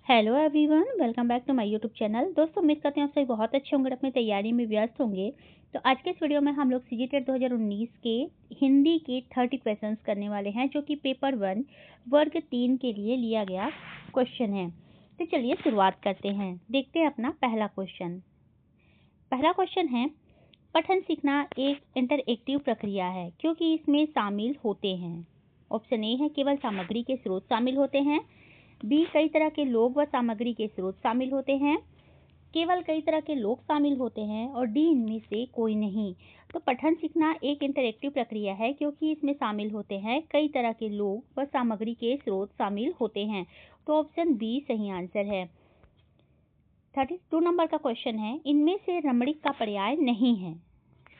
Hello everyone, welcome back to my YouTube channel. दोस्तों, उम्मीद करते हैं आप सभी बहुत अच्छे होंगे, अपनी तैयारी में व्यस्त होंगे। तो आज के इस वीडियो में हम लोग सीजीटेट 2019 के हिंदी के 30 क्वेश्चंस करने वाले हैं, जो कि पेपर 1 वर्ग 3 के लिए लिया गया क्वेश्चन है। तो चलिए शुरुआत करते हैं। देखते हैं अपना पहला क्वेश्चन। पहला क्वेश्चन है, पठन सीखना एक इंटरएक्टिव प्रक्रिया है क्योंकि इसमें शामिल होते हैं। ऑप्शन ए है, केवल सामग्री के स्रोत शामिल होते हैं। बी, कई तरह के लोग व सामग्री के स्रोत शामिल होते हैं। केवल कई तरह के लोग शामिल होते हैं। और डी, इनमें से कोई नहीं। तो पठन सीखना एक इंटरएक्टिव प्रक्रिया है क्योंकि इसमें शामिल होते हैं कई तरह के लोग व सामग्री के स्रोत शामिल होते हैं। तो ऑप्शन बी सही आंसर है। 32 नंबर का क्वेश्चन है, इनमें से रमणीक का पर्याय नहीं है।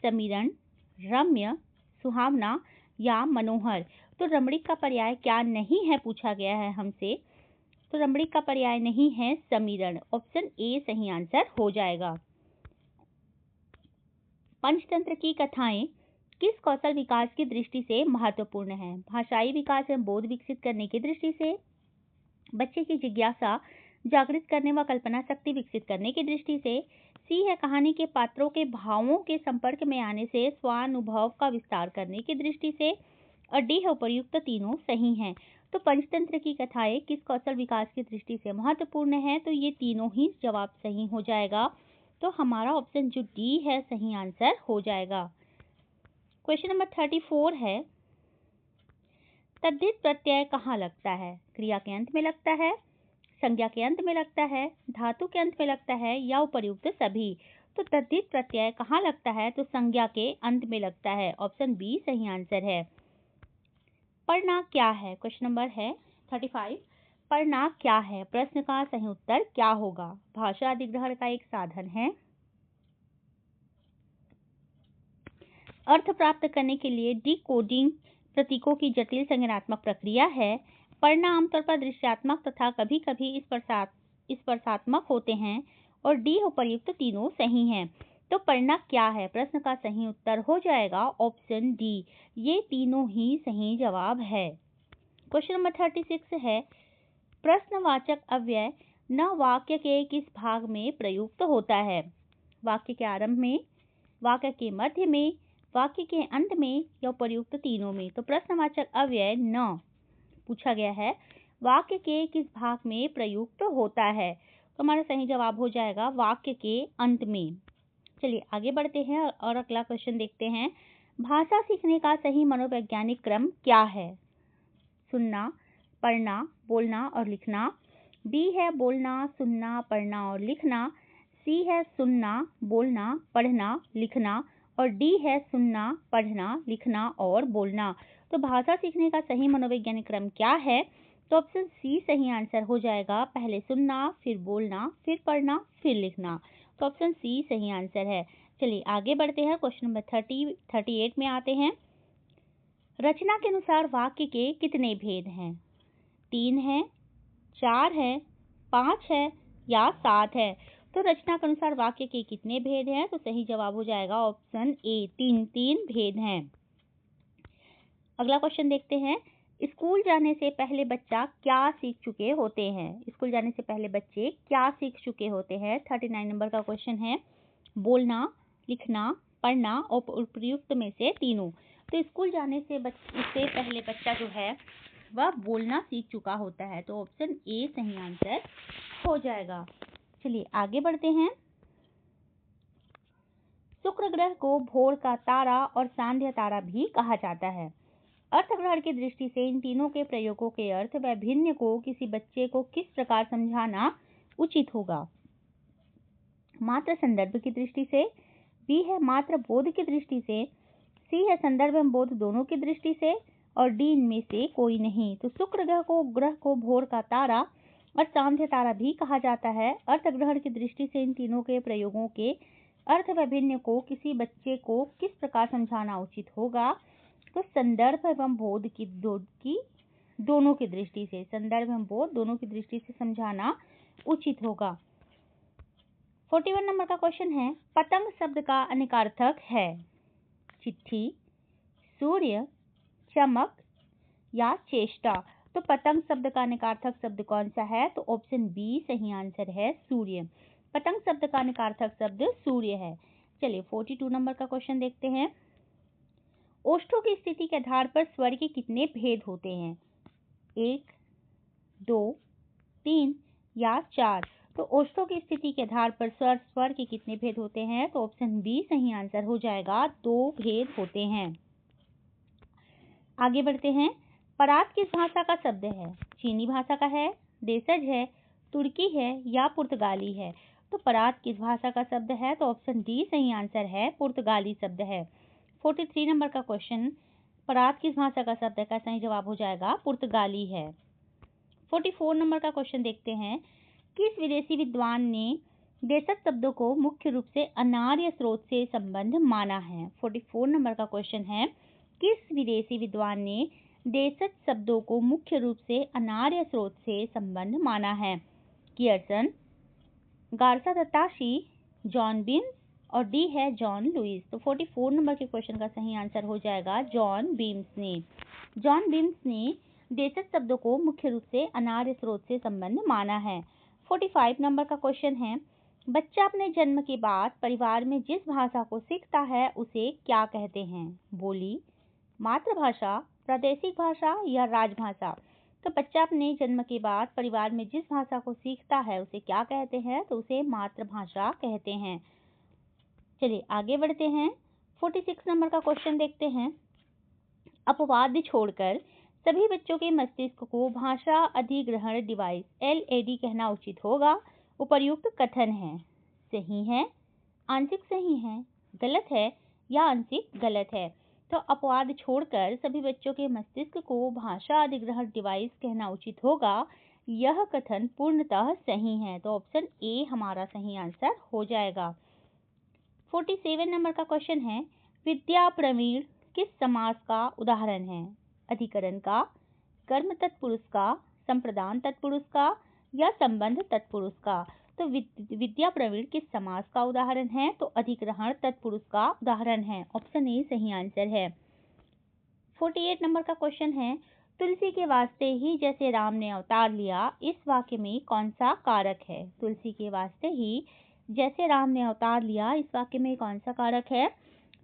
समीरण, रम्य, सुहावना या मनोहर। तो रमणीक का पर्याय क्या नहीं है पूछा गया है हमसे। तो रमणीक का पर्याय नहीं है समीरण। ऑप्शन ए सही आंसर हो जाएगा। पंचतंत्र की कथाएं किस कौशल विकास की दृष्टि से महत्वपूर्ण है। भाषाई विकास एवं बोध विकसित करने की दृष्टि से, बच्चे की जिज्ञासा जागृत करने व कल्पना शक्ति विकसित करने की दृष्टि से, सी है कहानी के पात्रों के भावों के संपर्क में आने से स्वानुभव का विस्तार करने की दृष्टि से, और डी है उपर्युक्त तीनों सही हैं। तो पंचतंत्र की कथाएं किस कौशल विकास की दृष्टि से महत्वपूर्ण है, तो ये तीनों ही जवाब सही हो जाएगा। तो हमारा ऑप्शन जो डी है सही आंसर हो जाएगा। क्वेश्चन नंबर 34 है, तद्धित प्रत्यय कहाँ लगता है। क्रिया के अंत में लगता है, संज्ञा के अंत में लगता है, धातु के अंत में लगता है या उपर्युक्त सभी। तो तद्धित प्रत्यय कहाँ लगता है, तो संज्ञा के अंत में लगता है। ऑप्शन बी सही आंसर है। पढ़ना क्या है, क्वेश्चन नंबर है 35। पढ़ना क्या है, प्रश्न का सही उत्तर क्या होगा। भाषा अधिग्रहण का एक साधन है। अर्थ प्राप्त करने के लिए डिकोडिंग प्रतीकों की जटिल संज्ञानात्मक प्रक्रिया है। पढ़ना आमतौर पर दृश्यात्मक तथा कभी कभी स्पर्शात्मक होते हैं। और डी उपर्युक्त तीनों सही हैं। तो पढ़ना क्या है, प्रश्न का सही उत्तर हो जाएगा ऑप्शन डी। ये तीनों ही सही जवाब है। क्वेश्चन नंबर 36 है, प्रश्नवाचक अव्यय न वाक्य के किस भाग में प्रयुक्त होता है। वाक्य के आरंभ में, वाक्य के मध्य में, वाक्य के अंत में या उपर्युक्त तीनों में। तो प्रश्नवाचक अव्यय न पूछा गया है, वाक्य के किस भाग में प्रयुक्त होता है। तो हमारा सही जवाब हो जाएगा वाक्य के अंत में। चलिए आगे बढ़ते हैं और अगला क्वेश्चन देखते हैं। भाषा सीखने का सही मनोवैज्ञानिक क्रम क्या है। सुनना, पढ़ना, बोलना और लिखना। बी है बोलना, सुनना, पढ़ना और लिखना। सी है सुनना, बोलना, पढ़ना, लिखना। और डी है सुनना, पढ़ना, लिखना और बोलना। तो भाषा सीखने का सही मनोवैज्ञानिक क्रम क्या है, तो ऑप्शन सी सही आंसर हो जाएगा। पहले सुनना, फिर बोलना, फिर पढ़ना, फिर लिखना। तो ऑप्शन सी सही आंसर है। चलिए आगे बढ़ते हैं। क्वेश्चन नंबर 38 में आते हैं। रचना के अनुसार वाक्य के कितने भेद हैं। 3 है, 4 है, 5 है या 7 है। तो रचना के अनुसार वाक्य के कितने भेद हैं, तो सही जवाब हो जाएगा ऑप्शन ए, 3 भेद हैं। अगला क्वेश्चन देखते हैं। स्कूल जाने से पहले बच्चा क्या सीख चुके होते हैं। स्कूल जाने से पहले बच्चे क्या सीख चुके होते हैं। 39 नंबर का क्वेश्चन है, बोलना, लिखना, पढ़ना और उपर्युक्त में से तीनों। तो स्कूल जाने से पहले बच्चा जो है वह बोलना सीख चुका होता है। तो ऑप्शन ए सही आंसर हो जाएगा। चलिए आगे बढ़ते हैं। शुक्र ग्रह को भोर का तारा और सांध्य तारा भी कहा जाता है। अर्थग्रहण की दृष्टि से इन तीनों के प्रयोगों के अर्थ व भिन्न को किसी बच्चे को किस प्रकार समझाना उचित होगा। मात्र संदर्भ की दृष्टि से, बी है मात्र बोध की दृष्टि से, सी है संदर्भ एवं बोध दोनों की दृष्टि से, और डी इनमें से कोई नहीं। तो शुक्र ग्रह को भोर का तारा और सांध्य तारा भी कहा जाता है। अर्थग्रहण की दृष्टि से इन तीनों के प्रयोगों के अर्थ व भिन्न को किसी बच्चे को किस प्रकार समझाना उचित होगा। तो संदर्भ एवं बोध की दोनों की दृष्टि से, संदर्भ एवं बोध दोनों की दृष्टि से समझाना उचित होगा। 41 नंबर का क्वेश्चन है, पतंग शब्द का अनेकार्थक है। चिट्ठी, सूर्य, चमक या चेष्टा। तो पतंग शब्द का निकार्थक शब्द कौन सा है? तो ऑप्शन बी सही आंसर है, सूर्य। पतंग शब्द का निकार्थक शब्द सूर्य है। चलिए 42 नंबर का क्वेश्चन देखते हैं। ओष्ठों की स्थिति के आधार पर स्वर के कितने भेद होते हैं? 1, 2, 3 या 4? तो ओष्ठों की स्थिति के आधार पर स्वर के कितने भेद होते हैं? तो ऑप्शन बी सही आंसर हो जाएगा, 2 भेद होते हैं। आगे बढ़ते हैं। परात किस भाषा का शब्द है? चीनी भाषा का है, देशज है, तुर्की है या पुर्तगाली है? तो परात किस भाषा का शब्द है? तो ऑप्शन डी सही आंसर है, पुर्तगाली शब्द है। 43 नंबर का क्वेश्चन, परात किस भाषा का शब्द है? का सही जवाब हो जाएगा, पुर्तगाली है। 44 नंबर का क्वेश्चन देखते हैं। किस विदेशी विद्वान ने देशज शब्दों को मुख्य रूप से अनार्य स्रोत से संबंध माना है? 44 नंबर का क्वेश्चन है, किस विदेशी विद्वान ने देशज शब्दों को मुख्य रूप से अनार्य स्रोत से संबंध माना है? कियर्सन, गार्सा दत्ताशी, जॉन बीम्स और डी है जॉन लुइस। तो 44 नंबर के क्वेश्चन का सही आंसर हो जाएगा जॉन बीम्स ने। जॉन बीम्स ने देशज शब्दों को मुख्य रूप से अनार्य स्रोत से संबंध माना है। 45 नंबर का क्वेश्चन है, बच्चा अपने जन्म के बाद परिवार में जिस भाषा को सीखता है उसे क्या कहते हैं? बोली, मातृभाषा, प्रादेशिक भाषा या राजभाषा? तो बच्चा अपने जन्म के बाद परिवार में जिस भाषा को सीखता है उसे क्या कहते हैं? तो उसे मातृभाषा कहते हैं। चलिए आगे बढ़ते हैं। 46 नंबर का क्वेश्चन देखते हैं। अपवाद छोड़कर सभी बच्चों के मस्तिष्क को भाषा अधिग्रहण डिवाइस LAD कहना उचित होगा। उपर्युक्त कथन है, सही है, आंशिक सही है, गलत है या आंशिक गलत है? तो अपवाद छोड़कर सभी बच्चों के मस्तिष्क को भाषा अधिग्रहण डिवाइस कहना उचित होगा, यह कथन पूर्णतः सही है। तो ऑप्शन ए हमारा सही आंसर हो जाएगा। 47 नंबर का क्वेश्चन है, विद्या प्रवीण किस समास का उदाहरण है? अधिकरण का, कर्म तत्पुरुष का, संप्रदान तत्पुरुष का या संबंध तत्पुरुष का? तो विद्या प्रवीण किस समास का उदाहरण है? तो अधिग्रहण तत्पुरुष का उदाहरण है। ऑप्शन ए सही आंसर है। 48 नंबर का क्वेश्चन है, तुलसी के वास्ते ही जैसे राम ने अवतार लिया, इस वाक्य में कौन सा कारक है? तुलसी के वास्ते ही जैसे राम ने अवतार लिया, इस वाक्य में कौन सा कारक है?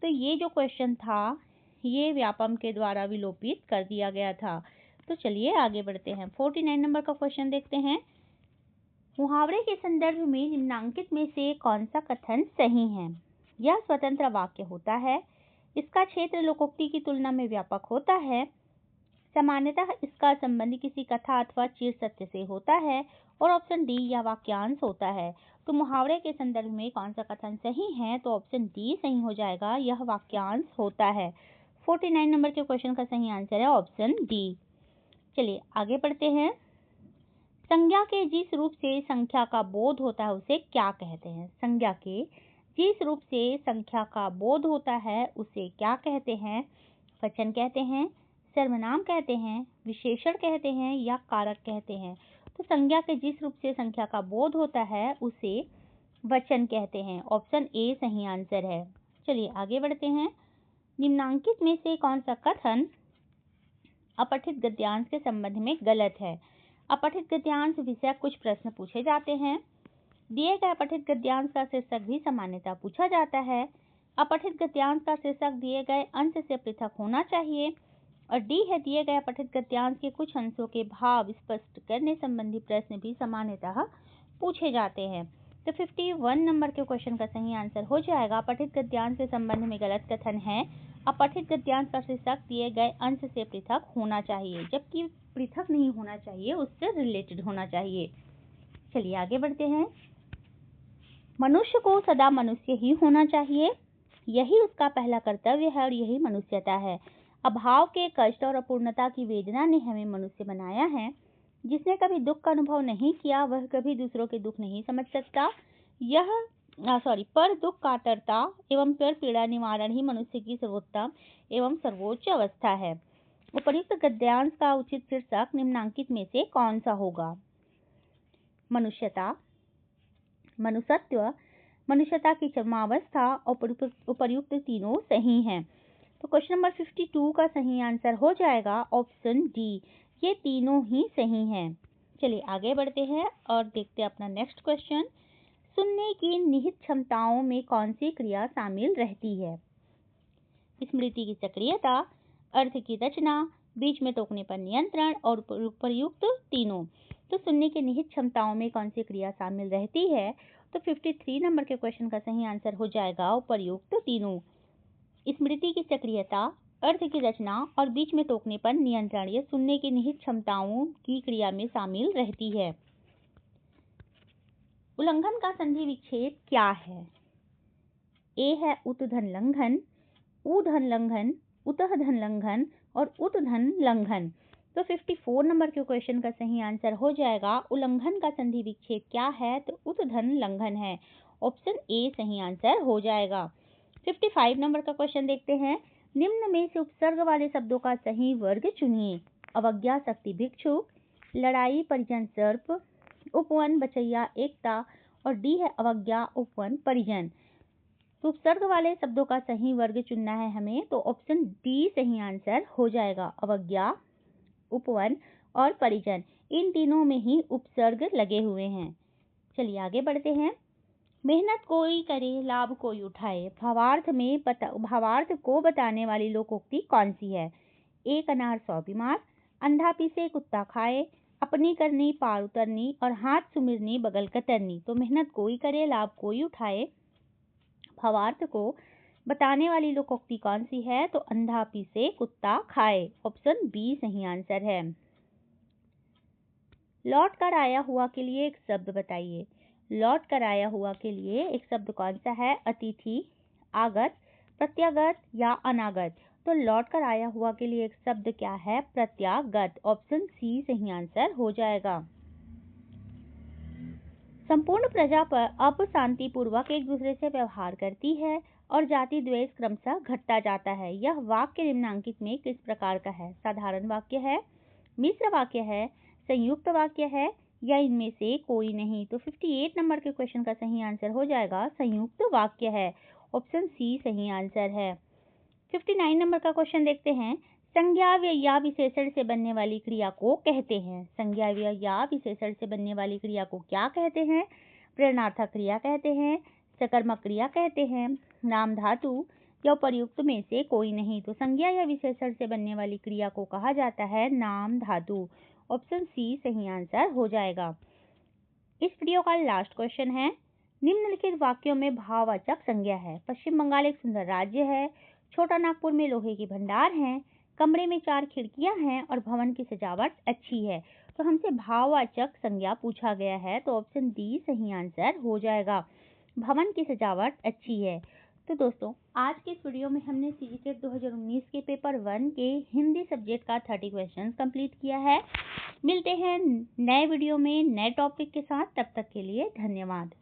तो ये जो क्वेश्चन था ये व्यापम के द्वारा विलोपित कर दिया गया था। तो चलिए आगे बढ़ते हैं। 49 नंबर का क्वेश्चन देखते हैं। मुहावरे के संदर्भ में निम्नांकित में से कौन सा कथन सही है? यह स्वतंत्र वाक्य होता है, इसका क्षेत्र लोकोक्ति की तुलना में व्यापक होता है, सामान्यतः इसका संबंध किसी कथा अथवा चिर सत्य से होता है और ऑप्शन डी या वाक्यांश होता है। तो मुहावरे के संदर्भ में कौन सा कथन सही है? तो ऑप्शन डी सही हो जाएगा, यह वाक्यांश होता है। 49 नंबर के क्वेश्चन का सही आंसर है ऑप्शन डी। चलिए आगे बढ़ते हैं। संज्ञा के जिस रूप से संख्या का बोध होता है उसे क्या कहते हैं? संज्ञा के जिस रूप से संख्या का बोध होता है उसे क्या कहते हैं? वचन कहते हैं, सर्वनाम कहते हैं, विशेषण कहते हैं या कारक कहते हैं? तो संज्ञा के जिस रूप से संख्या का बोध होता है उसे वचन कहते हैं। ऑप्शन ए सही आंसर है। चलिए आगे बढ़ते हैं। निम्नांकित में से कौन सा कथन अपठित गद्यांश के संबंध में गलत है? अपठित गद्यांश विषय कुछ प्रश्न पूछे जाते हैं। दिए गए अपठित गद्यांश का शीर्षक भी सामान्यतः पूछा जाता है। अपठित गद्यांश का शीर्षक दिए गए अंश से पृथक होना चाहिए। और डी है, दिए गए अपठित गद्यांश के कुछ अंशों के भाव स्पष्ट करने संबंधी प्रश्न भी सामान्यतः पूछे जाते हैं। तो 51 नंबर के क्वेश्चन का सही आंसर हो जाएगा, अपठित गद्यांश के संबंध में गलत कथन है, अपठित गद्यांश का शीर्षक दिए गए अंश से पृथक होना चाहिए, जबकि पृथक नहीं होना चाहिए, उससे रिलेटेड होना चाहिए। चलिए आगे बढ़ते हैं। मनुष्य को सदा मनुष्य ही होना चाहिए, यही उसका पहला कर्तव्य है और यही मनुष्यता है। अभाव के कष्ट और अपूर्णता की वेदना ने हमें मनुष्य बनाया है। जिसने कभी दुख का अनुभव नहीं किया वह कभी दूसरों के दुख नहीं समझ सकता। पर दुख कातरता एवं पर पीड़ा निवारण ही मनुष्य की सर्वोत्तम एवं सर्वोच्च अवस्था है। उपर्युक्त गद्यांश का उचित शीर्षक निम्नांकित में से कौन सा होगा? मनुष्यता, मनुष्यत्व, मनुष्यता की चरमावस्था और उपर्युक्त तीनों सही हैं। तो क्वेश्चन नंबर 52 का सही आंसर हो जाएगा ऑप्शन डी, ये तीनों ही सही हैं। चलिए आगे बढ़ते हैं और देखते हैं अपना नेक्स्ट क्वेश्चन। सुनने की निहित क्षमताओं में कौन सी क्रिया शामिल रहती है? स्मृति की सक्रियता, अर्थ की रचना, बीच में टोकने पर नियंत्रण और प्रयुक्त तीनों। तो सुनने की निहित क्षमताओं में कौन सी क्रिया शामिल रहती है? तो 53 नंबर के क्वेश्चन का सही आंसर हो जाएगा उपर्युक्त तीनों। स्मृति की सक्रियता, अर्थ की रचना और बीच में टोकने पर नियंत्रण ये सुनने की निहित क्षमताओं की क्रिया में शामिल रहती है। उल्लंघन का संधि विच्छेद क्या है? ए है उत्धन लंघन, ऊधन लंघन, उतधन लंघन और उत्धन लंघन। तो 54 नंबर के क्वेश्चन का सही आंसर हो जाएगा उल्लंघन का संधि विच्छेद क्या है? तो उत्धन लंघन है। ऑप्शन ए सही आंसर हो जाएगा। 55 नंबर का क्वेश्चन देखते हैं। निम्न में से उपसर्ग वाले शब्दों का सही वर्ग चुनिए। अवज्ञा शक्ति भिक्षुक, लड़ाई परिजन सर्प, उपवन बचैया एकता और डी है अवज्ञा उपवन परिजन। तो उपसर्ग वाले शब्दों का सही वर्ग चुनना है हमें, तो ऑप्शन डी सही आंसर हो जाएगा। अवज्ञा, उपवन और परिजन इन तीनों में ही उपसर्ग लगे हुए हैं। चलिए आगे बढ़ते हैं। मेहनत कोई करे लाभ कोई उठाए, भावार्थ को बताने वाली लोकोक्ति कौन सी है? एक अनार 100 बीमार, अंधा पीसे कुत्ता खाए, अपनी करनी पार उतरनी और हाथ सुमिरनी बगल कतरनी। तो मेहनत कोई करे लाभ कोई उठाए, भावार्थ को बताने वाली लोकोक्ति कौन सी है? तो अंधा पीसे कुत्ता खाए। ऑप्शन बी सही आंसर है। लौट कर आया हुआ के लिए एक शब्द बताइए। लौट कर आया हुआ के लिए एक शब्द कौन सा है? अतिथि, आगत, प्रत्यागत या अनागत। तो लौट कर आया हुआ के लिए एक शब्द क्या है? प्रत्यागत। ऑप्शन सी सही आंसर हो जाएगा। संपूर्ण प्रजा पर अब शांतिपूर्वक एक दूसरे से व्यवहार करती है और जाति द्वेष क्रमशः घटता जाता है। यह वाक्य निम्नांकित में किस प्रकार का है? साधारण वाक्य है, मिश्र वाक्य है, संयुक्त वाक्य है या इनमें से कोई नहीं। तो 58 नंबर के क्वेश्चन का सही आंसर हो जाएगा संयुक्त वाक्य है। ऑप्शन सी सही आंसर है। 59 नंबर का क्वेश्चन देखते हैं। संज्ञा या विशेषण से बनने वाली क्रिया को कहते हैं। संज्ञा या विशेषण से बनने वाली क्रिया को क्या कहते हैं? प्रेरणार्थक क्रिया कहते हैं, सकर्मक क्रिया कहते हैं, नाम धातु या उपर्युक्त में से कोई नहीं। तो संज्ञा या विशेषण से बनने वाली क्रिया को कहा जाता है नाम धातु। ऑप्शन सी सही आंसर हो जाएगा। इस वीडियो का लास्ट क्वेश्चन है। निम्नलिखित वाक्यों में भाववाचक संज्ञा है। पश्चिम बंगाल एक सुंदर राज्य है, छोटा नागपुर में लोहे की भंडार है, कमरे में 4 खिड़कियां हैं और भवन की सजावट अच्छी है। तो हमसे भाववाचक संज्ञा पूछा गया है, तो ऑप्शन डी सही आंसर हो जाएगा। भवन की सजावट अच्छी है। तो दोस्तों आज के इस वीडियो में हमने सीजीटेट 2019 के पेपर 1 के हिंदी सब्जेक्ट का 30 क्वेश्चन कंप्लीट किया है। मिलते हैं नए वीडियो में नए टॉपिक के साथ। तब तक के लिए धन्यवाद।